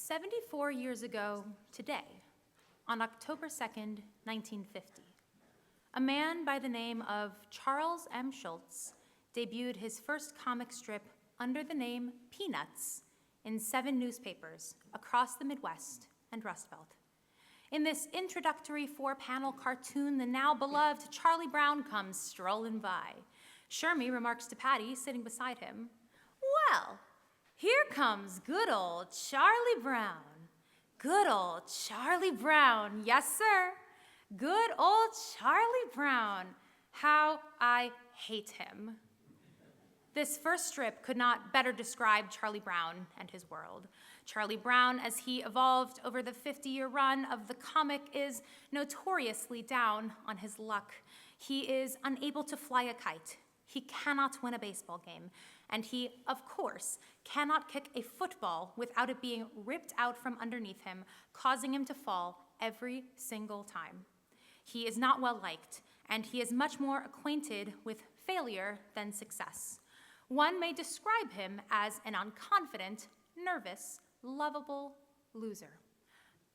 74 years ago today, on October 2nd, 1950, a man by the name of Charles M. Schulz debuted his first comic strip under the name Peanuts in 7 newspapers across the Midwest and Rust Belt. In this introductory 4-panel cartoon, the now beloved Charlie Brown comes strolling by. Shermie remarks to Patty, sitting beside him, "Well, here comes good old Charlie Brown. Good old Charlie Brown, yes, sir. Good old Charlie Brown. How I hate him." This first strip could not better describe Charlie Brown and his world. Charlie Brown, as he evolved over the 50-year run of the comic, is notoriously down on his luck. He is unable to fly a kite. He cannot win a baseball game. And he, of course, cannot kick a football without it being ripped out from underneath him, causing him to fall every single time. He is not well liked, and he is much more acquainted with failure than success. One may describe him as an unconfident, nervous, lovable loser.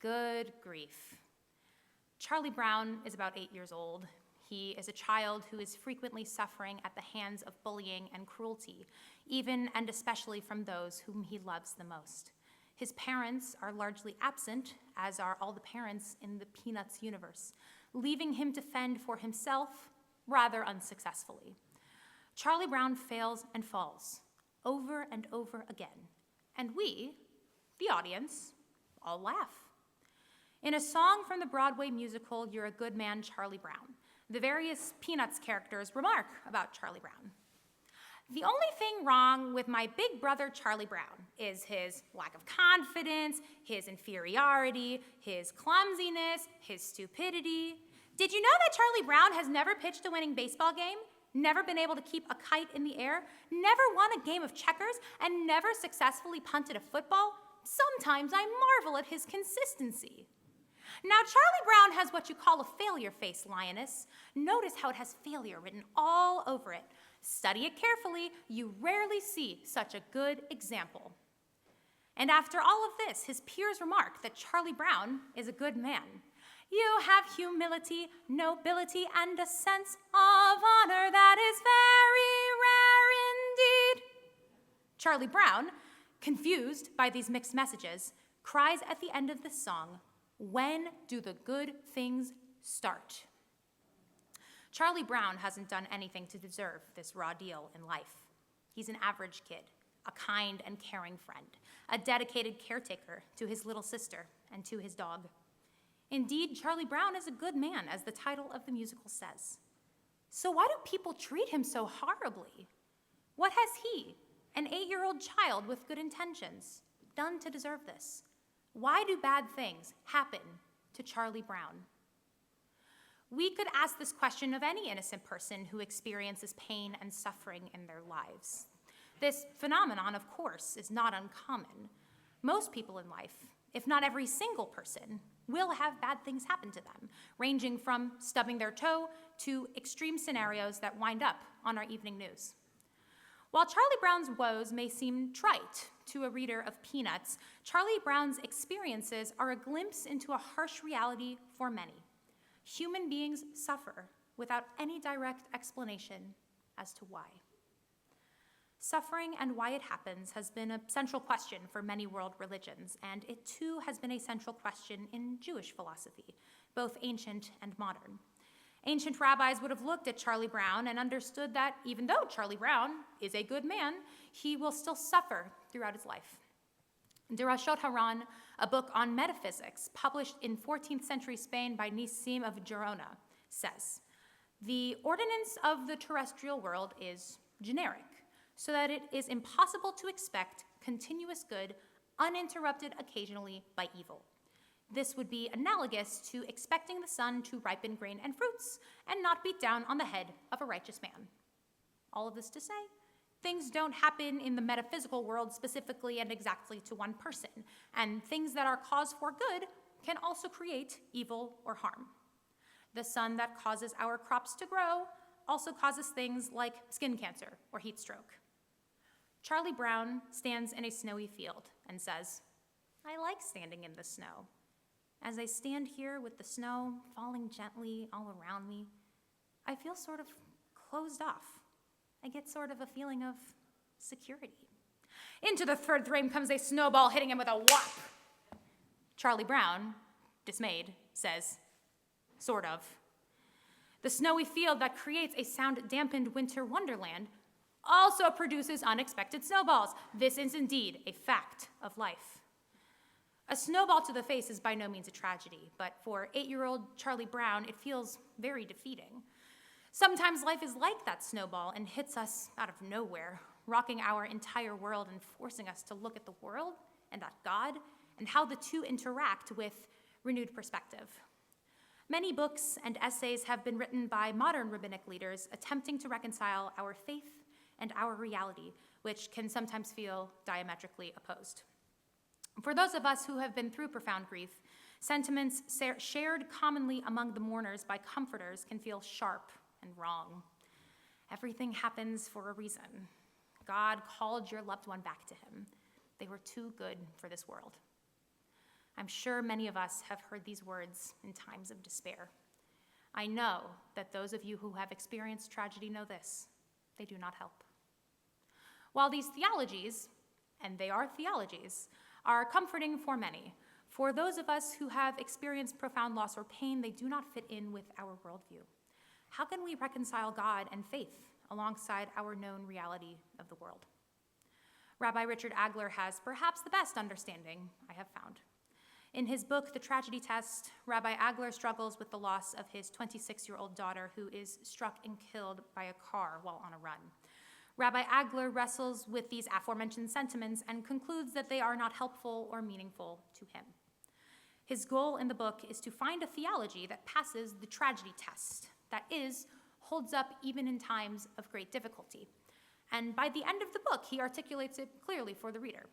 Good grief. Charlie Brown is about 8 years old. He is a child who is frequently suffering at the hands of bullying and cruelty, even and especially from those whom he loves the most. His parents are largely absent, as are all the parents in the Peanuts universe, leaving him to fend for himself rather unsuccessfully. Charlie Brown fails and falls over and over again, and we, the audience, all laugh. In a song from the Broadway musical You're a Good Man, Charlie Brown, the various Peanuts characters remark about Charlie Brown. "The only thing wrong with my big brother Charlie Brown is his lack of confidence, his inferiority, his clumsiness, his stupidity. Did you know that Charlie Brown has never pitched a winning baseball game, never been able to keep a kite in the air, never won a game of checkers, and never successfully punted a football? Sometimes I marvel at his consistency." Now, Charlie Brown has what you call a failure face, lioness. Notice how it has failure written all over it. Study it carefully. You rarely see such a good example. And after all of this, his peers remark that Charlie Brown is a good man. "You have humility, nobility, and a sense of honor that is very rare indeed." Charlie Brown, confused by these mixed messages, cries at the end of the song, "When do the good things start?" Charlie Brown hasn't done anything to deserve this raw deal in life. He's an average kid, a kind and caring friend, a dedicated caretaker to his little sister and to his dog. Indeed, Charlie Brown is a good man, as the title of the musical says. So why do people treat him so horribly? What has he, an 8-year-old child with good intentions, done to deserve this? Why do bad things happen to Charlie Brown? We could ask this question of any innocent person who experiences pain and suffering in their lives. This phenomenon, of course, is not uncommon. Most people in life, if not every single person, will have bad things happen to them, ranging from stubbing their toe to extreme scenarios that wind up on our evening news. While Charlie Brown's woes may seem trite to a reader of Peanuts, Charlie Brown's experiences are a glimpse into a harsh reality for many. Human beings suffer without any direct explanation as to why. Suffering and why it happens has been a central question for many world religions, and it too has been a central question in Jewish philosophy, both ancient and modern. Ancient rabbis would have looked at Charlie Brown and understood that even though Charlie Brown is a good man, he will still suffer throughout his life. De Rashot Haran, a book on metaphysics published in 14th century Spain by Nissim of Gerona, says, "The ordinance of the terrestrial world is generic, so that it is impossible to expect continuous good uninterrupted occasionally by evil. This would be analogous to expecting the sun to ripen grain and fruits and not beat down on the head of a righteous man." All of this to say, things don't happen in the metaphysical world specifically and exactly to one person, and things that are cause for good can also create evil or harm. The sun that causes our crops to grow also causes things like skin cancer or heat stroke. Charlie Brown stands in a snowy field and says, I like standing in the snow. As I stand here with the snow falling gently all around me, I feel sort of closed off. I get sort of a feeling of security. Into the third frame comes a snowball, hitting him with a whop. Charlie Brown, dismayed, says, "Sort of." The snowy field that creates a sound-dampened winter wonderland also produces unexpected snowballs. This is indeed a fact of life. A snowball to the face is by no means a tragedy, but for 8-year-old Charlie Brown, it feels very defeating. Sometimes life is like that snowball and hits us out of nowhere, rocking our entire world and forcing us to look at the world and at God and how the two interact with renewed perspective. Many books and essays have been written by modern rabbinic leaders attempting to reconcile our faith and our reality, which can sometimes feel diametrically opposed. For those of us who have been through profound grief, sentiments shared commonly among the mourners by comforters can feel sharp and wrong. Everything happens for a reason. God called your loved one back to him. They were too good for this world. I'm sure many of us have heard these words in times of despair. I know that those of you who have experienced tragedy know this. They do not help. While these theologies, and they are theologies, are comforting for many, for those of us who have experienced profound loss or pain, they do not fit in with our worldview. How can we reconcile God and faith alongside our known reality of the world? Rabbi Richard Agler has perhaps the best understanding I have found. In his book, The Tragedy Test, Rabbi Agler struggles with the loss of his 26-year-old daughter who is struck and killed by a car while on a run. Rabbi Agler wrestles with these aforementioned sentiments and concludes that they are not helpful or meaningful to him. His goal in the book is to find a theology that passes the tragedy test, that is, holds up even in times of great difficulty. And by the end of the book, he articulates it clearly for the reader.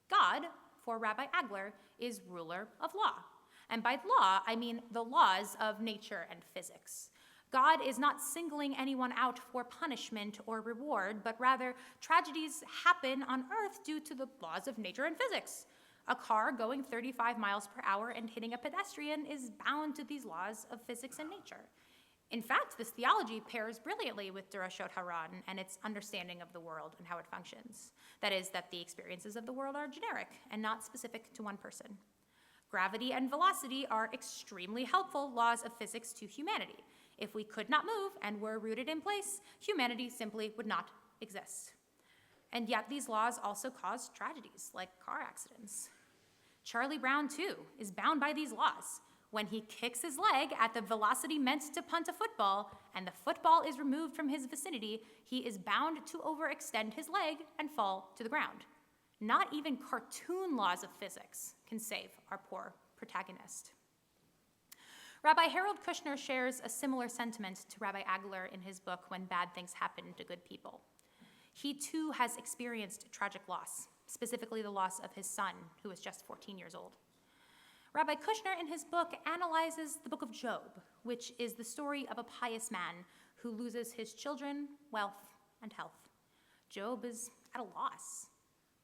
God, for Rabbi Agler, is ruler of law. And by law, I mean the laws of nature and physics. God is not singling anyone out for punishment or reward, but rather tragedies happen on earth due to the laws of nature and physics. A car going 35 miles per hour and hitting a pedestrian is bound to these laws of physics and nature. In fact, this theology pairs brilliantly with Derashot Haran and its understanding of the world and how it functions. That is, that the experiences of the world are generic and not specific to one person. Gravity and velocity are extremely helpful laws of physics to humanity. If we could not move and were rooted in place, humanity simply would not exist. And yet these laws also cause tragedies like car accidents. Charlie Brown, too, is bound by these laws. When he kicks his leg at the velocity meant to punt a football, and the football is removed from his vicinity, he is bound to overextend his leg and fall to the ground. Not even cartoon laws of physics can save our poor protagonist. Rabbi Harold Kushner shares a similar sentiment to Rabbi Agler in his book, When Bad Things Happen to Good People. He too has experienced tragic loss, specifically the loss of his son, who was just 14 years old. Rabbi Kushner in his book analyzes the book of Job, which is the story of a pious man who loses his children, wealth, and health. Job is at a loss.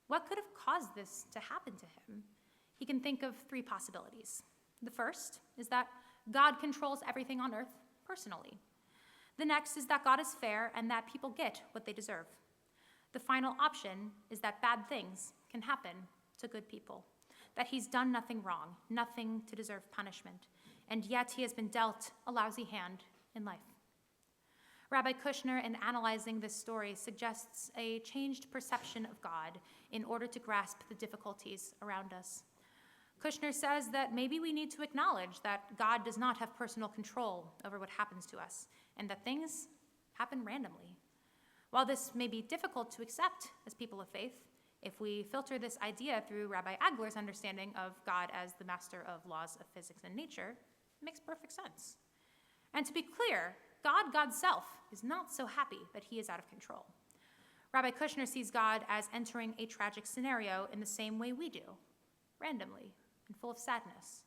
What could have caused this to happen to him? He can think of 3 possibilities. The first is that God controls everything on earth personally. The next is that God is fair and that people get what they deserve. The final option is that bad things can happen to good people, that he's done nothing wrong, nothing to deserve punishment, and yet he has been dealt a lousy hand in life. Rabbi Kushner, in analyzing this story, suggests a changed perception of God in order to grasp the difficulties around us. Kushner says that maybe we need to acknowledge that God does not have personal control over what happens to us, and that things happen randomly. While this may be difficult to accept as people of faith, if we filter this idea through Rabbi Agler's understanding of God as the master of laws of physics and nature, it makes perfect sense. And to be clear, God's self, is not so happy that he is out of control. Rabbi Kushner sees God as entering a tragic scenario in the same way we do, randomly and full of sadness.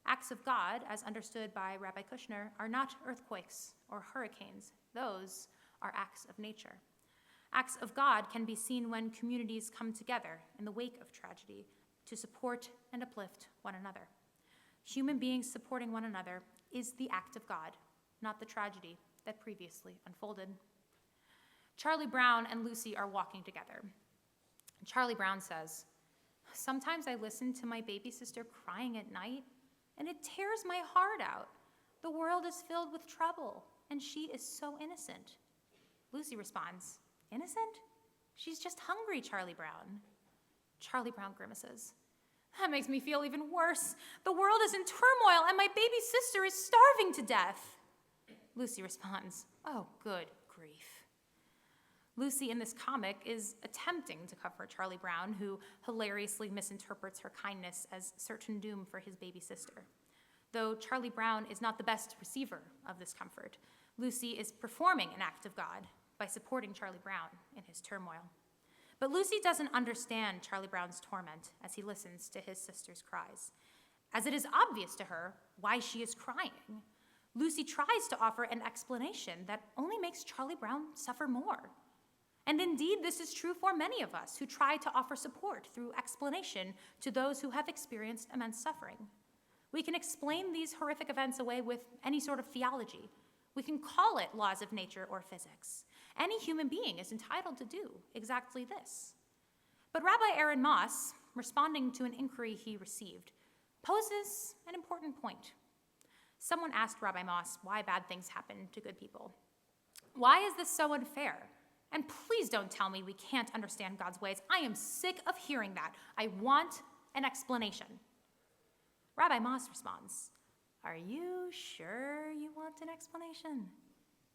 Acts of God, as understood by Rabbi Kushner, are not earthquakes or hurricanes. Those are acts of nature. Acts of God can be seen when communities come together in the wake of tragedy, to support and uplift one another. Human beings supporting one another is the act of God, not the tragedy that previously unfolded. Charlie Brown and Lucy are walking together. Charlie Brown says, "Sometimes I listen to my baby sister crying at night, and it tears my heart out. The world is filled with trouble, and she is so innocent." Lucy responds, "Innocent? She's just hungry, Charlie Brown." Charlie Brown grimaces. "That makes me feel even worse. The world is in turmoil, and my baby sister is starving to death." Lucy responds, "Oh, good grief." Lucy in this comic is attempting to comfort Charlie Brown, who hilariously misinterprets her kindness as certain doom for his baby sister. Though Charlie Brown is not the best receiver of this comfort, Lucy is performing an act of God by supporting Charlie Brown in his turmoil. But Lucy doesn't understand Charlie Brown's torment as he listens to his sister's cries, as it is obvious to her why she is crying. Lucy tries to offer an explanation that only makes Charlie Brown suffer more. And indeed, this is true for many of us who try to offer support through explanation to those who have experienced immense suffering. We can explain these horrific events away with any sort of theology. We can call it laws of nature or physics. Any human being is entitled to do exactly this. But Rabbi Aaron Moss, responding to an inquiry he received, poses an important point. Someone asked Rabbi Moss why bad things happen to good people. "Why is this so unfair? And please don't tell me we can't understand God's ways. I am sick of hearing that. I want an explanation." Rabbi Moss responds, "Are you sure you want an explanation?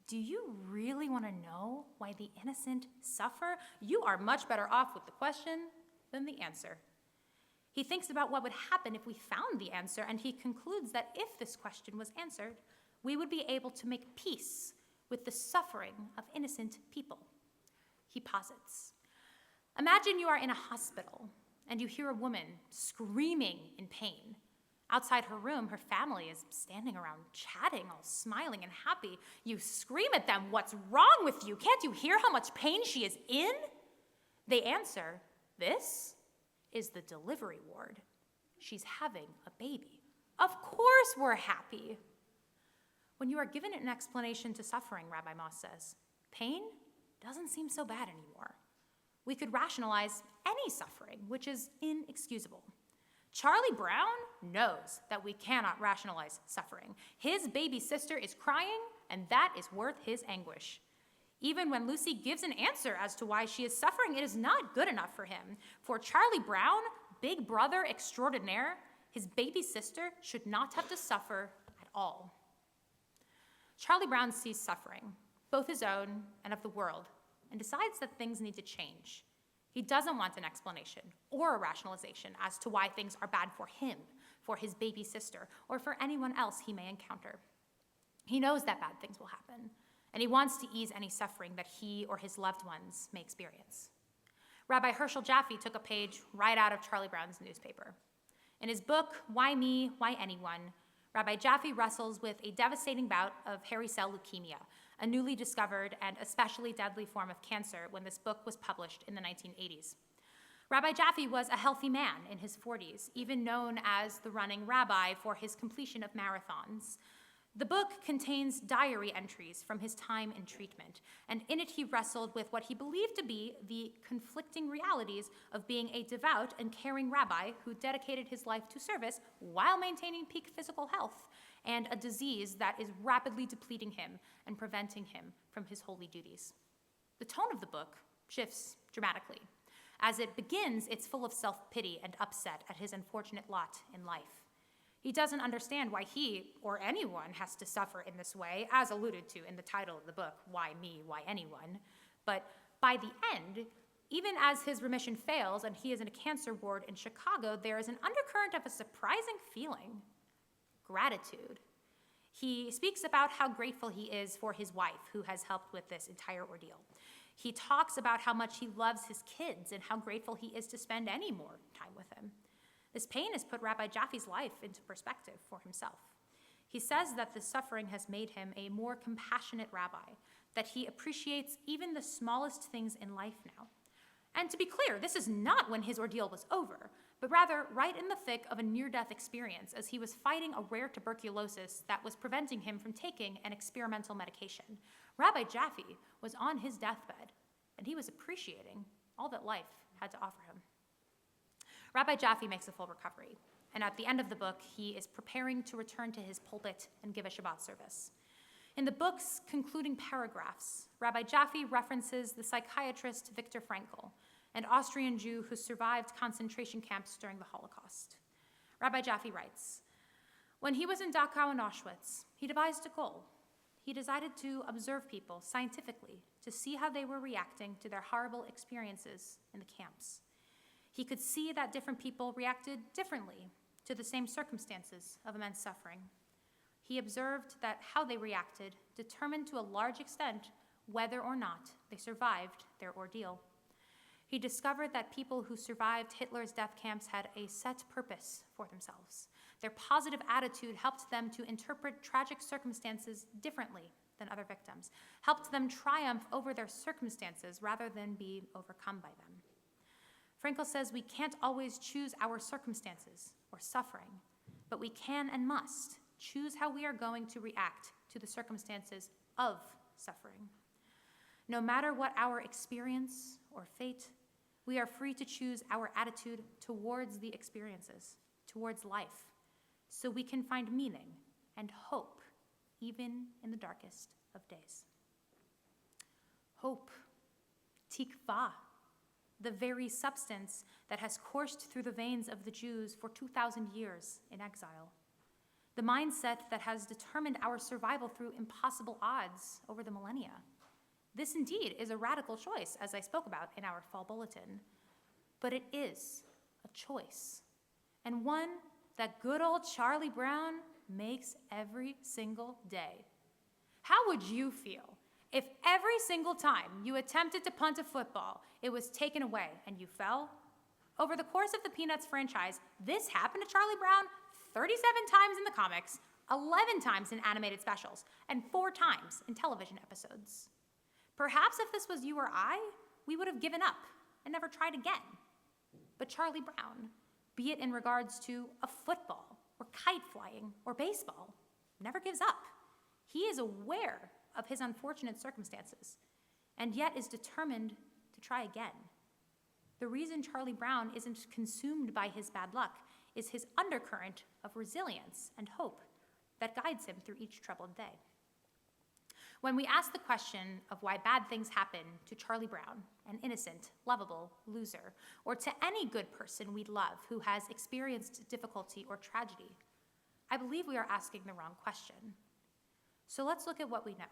Do you really want to know why the innocent suffer? You are much better off with the question than the answer." He thinks about what would happen if we found the answer, and he concludes that if this question was answered, we would be able to make peace with the suffering of innocent people. He posits, "Imagine you are in a hospital and you hear a woman screaming in pain. Outside her room, her family is standing around chatting, all smiling and happy. You scream at them, 'What's wrong with you? Can't you hear how much pain she is in?' They answer, 'This is the delivery ward. She's having a baby. Of course we're happy.' When you are given an explanation to suffering," Rabbi Moss says, "pain doesn't seem so bad anymore. We could rationalize any suffering, which is inexcusable. Charlie Brown knows that we cannot rationalize suffering. His baby sister is crying, and that is worth his anguish. Even when Lucy gives an answer as to why she is suffering, it is not good enough for him. For Charlie Brown, big brother extraordinaire, his baby sister should not have to suffer at all." Charlie Brown sees suffering, both his own and of the world, and decides that things need to change. He doesn't want an explanation or a rationalization as to why things are bad for him, for his baby sister, or for anyone else he may encounter. He knows that bad things will happen, and he wants to ease any suffering that he or his loved ones may experience. Rabbi Herschel Jaffe took a page right out of Charlie Brown's newspaper. In his book, Why Me, Why Anyone, Rabbi Jaffe wrestles with a devastating bout of hairy cell leukemia, a newly discovered and especially deadly form of cancer when this book was published in the 1980s. Rabbi Jaffe was a healthy man in his 40s, even known as the running rabbi for his completion of marathons. The book contains diary entries from his time in treatment, and in it he wrestled with what he believed to be the conflicting realities of being a devout and caring rabbi who dedicated his life to service while maintaining peak physical health and a disease that is rapidly depleting him and preventing him from his holy duties. The tone of the book shifts dramatically. As it begins, it's full of self-pity and upset at his unfortunate lot in life. He doesn't understand why he or anyone has to suffer in this way, as alluded to in the title of the book, Why Me, Why Anyone? But by the end, even as his remission fails and he is in a cancer ward in Chicago, there is an undercurrent of a surprising feeling: gratitude. He speaks about how grateful he is for his wife, who has helped with this entire ordeal. He talks about how much he loves his kids and how grateful he is to spend any more time with them. This pain has put Rabbi Jaffe's life into perspective for himself. He says that the suffering has made him a more compassionate rabbi, that he appreciates even the smallest things in life now. And to be clear, this is not when his ordeal was over, but rather right in the thick of a near-death experience as he was fighting a rare tuberculosis that was preventing him from taking an experimental medication. Rabbi Jaffe was on his deathbed, and he was appreciating all that life had to offer him. Rabbi Jaffe makes a full recovery, and at the end of the book, he is preparing to return to his pulpit and give a Shabbat service. In the book's concluding paragraphs, Rabbi Jaffe references the psychiatrist Viktor Frankl, an Austrian Jew who survived concentration camps during the Holocaust. Rabbi Jaffe writes, "When he was in Dachau and Auschwitz, he devised a goal. He decided to observe people scientifically to see how they were reacting to their horrible experiences in the camps. He could see that different people reacted differently to the same circumstances of immense suffering. He observed that how they reacted determined to a large extent whether or not they survived their ordeal. He discovered that people who survived Hitler's death camps had a set purpose for themselves. Their positive attitude helped them to interpret tragic circumstances differently than other victims, helped them triumph over their circumstances rather than be overcome by them." Frankl says we can't always choose our circumstances or suffering, but we can and must choose how we are going to react to the circumstances of suffering. No matter what our experience or fate, we are free to choose our attitude towards the experiences, towards life, so we can find meaning and hope even in the darkest of days. Hope, tikva, the very substance that has coursed through the veins of the Jews for 2,000 years in exile. The mindset that has determined our survival through impossible odds over the millennia. This indeed is a radical choice, as I spoke about in our fall bulletin, but it is a choice, and one that good old Charlie Brown makes every single day. How would you feel if every single time you attempted to punt a football, it was taken away and you fell? Over the course of the Peanuts franchise, this happened to Charlie Brown 37 times in the comics, 11 times in animated specials, and 4 times in television episodes. Perhaps if this was you or I, we would have given up and never tried again. But Charlie Brown, be it in regards to a football or kite flying or baseball, never gives up. He is aware of his unfortunate circumstances and yet is determined to try again. The reason Charlie Brown isn't consumed by his bad luck is his undercurrent of resilience and hope that guides him through each troubled day. When we ask the question of why bad things happen to Charlie Brown, an innocent, lovable loser, or to any good person we love who has experienced difficulty or tragedy, I believe we are asking the wrong question. So let's look at what we know.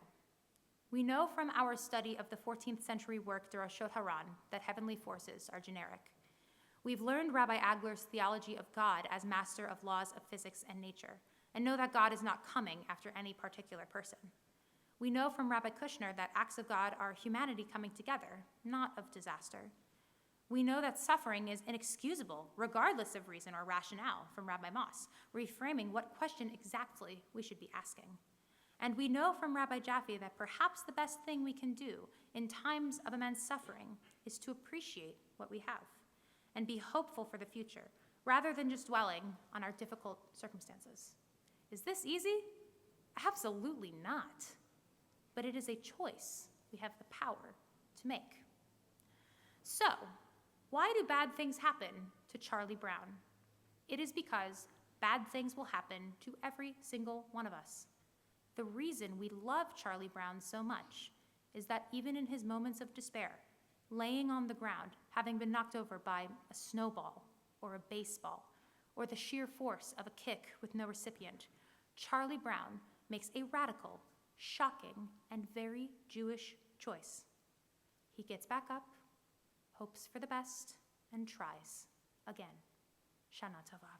We know from our study of the 14th century work Derashot Haran that heavenly forces are generic. We've learned Rabbi Agler's theology of God as master of laws of physics and nature, and know that God is not coming after any particular person. We know from Rabbi Kushner that acts of God are humanity coming together, not of disaster. We know that suffering is inexcusable, regardless of reason or rationale, from Rabbi Moss, reframing what question exactly we should be asking. And we know from Rabbi Jaffe that perhaps the best thing we can do in times of immense suffering is to appreciate what we have and be hopeful for the future, rather than just dwelling on our difficult circumstances. Is this easy? Absolutely not. But it is a choice we have the power to make. So, why do bad things happen to Charlie Brown? It is because bad things will happen to every single one of us. The reason we love Charlie Brown so much is that even in his moments of despair, laying on the ground, having been knocked over by a snowball or a baseball, or the sheer force of a kick with no recipient, Charlie Brown makes a radical, shocking, and very Jewish choice. He gets back up, hopes for the best, and tries again. Shana Tova.